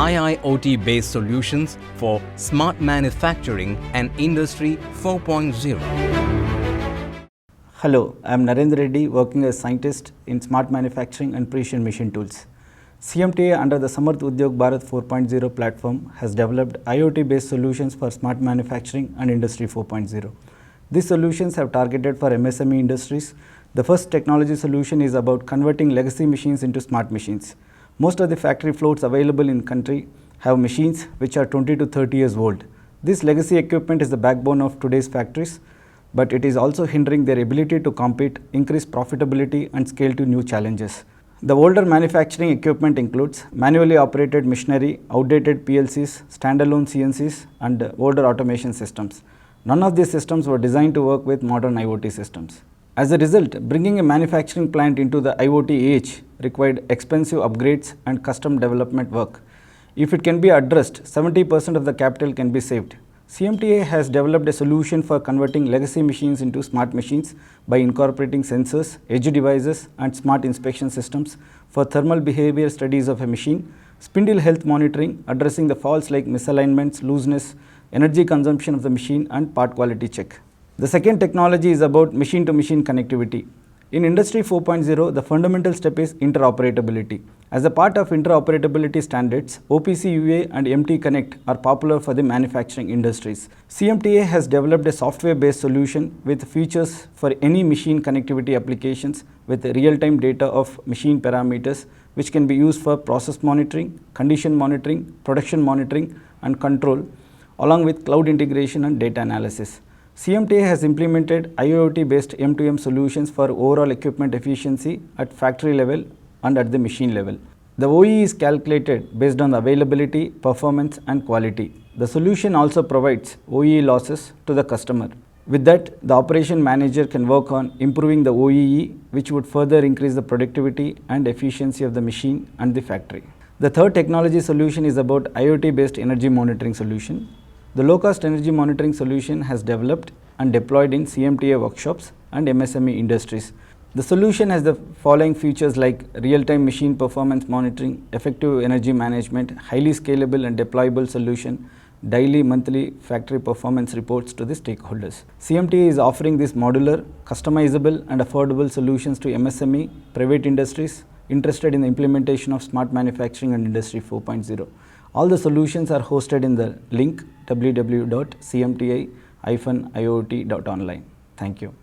IIoT based solutions for smart manufacturing and Industry 4.0. Hello, I am Narendra Reddy, working as scientist in smart manufacturing and precision machine tools. CMTI under the Samarth Udyog Bharat 4.0 platform has developed IoT based solutions for smart manufacturing and Industry 4.0. These solutions have targeted for MSME industries. The first technology solution is about converting legacy machines into smart machines. Most of the factory floors available in country have machines which are 20 to 30 years old. This legacy equipment is the backbone of today's factories, but it is also hindering their ability to compete, increase profitability and scale to new challenges. The older manufacturing equipment includes manually operated machinery, outdated PLCs, standalone CNCs and older automation systems. None of these systems were designed to work with modern IoT systems. As a result, bringing a manufacturing plant into the IoT age required expensive upgrades and custom development work. If it can be addressed, 70% of the capital can be saved. CMTI has developed a solution for converting legacy machines into smart machines by incorporating sensors, edge devices and smart inspection systems for thermal behavior studies of a machine, spindle health monitoring, addressing the faults like misalignments, looseness, energy consumption of the machine and part quality check. The second technology is about machine-to-machine connectivity. In Industry 4.0, the fundamental step is interoperability. As a part of interoperability standards, OPC UA and MT Connect are popular for the manufacturing industries. CMTI has developed a software-based solution with features for any machine connectivity applications with real-time data of machine parameters which can be used for process monitoring, condition monitoring, production monitoring and control, along with cloud integration and data analysis. CMTI has implemented IIoT-based M2M solutions for overall equipment efficiency at factory level and at the machine level. The OEE is calculated based on the availability, performance and quality. The solution also provides OEE losses to the customer. With that, the operation manager can work on improving the OEE, which would further increase the productivity and efficiency of the machine and the factory. The third technology solution is about IoT-based energy monitoring solution. The low-cost energy monitoring solution has developed and deployed in CMTI workshops and MSME industries. The solution has the following features like real-time machine performance monitoring, effective energy management, highly scalable and deployable solution, daily, monthly factory performance reports to the stakeholders. CMTI is offering these modular, customizable and affordable solutions to MSME, private industries interested in the implementation of smart manufacturing and Industry 4.0. All the solutions are hosted in the link www.cmti-iot.online. Thank you.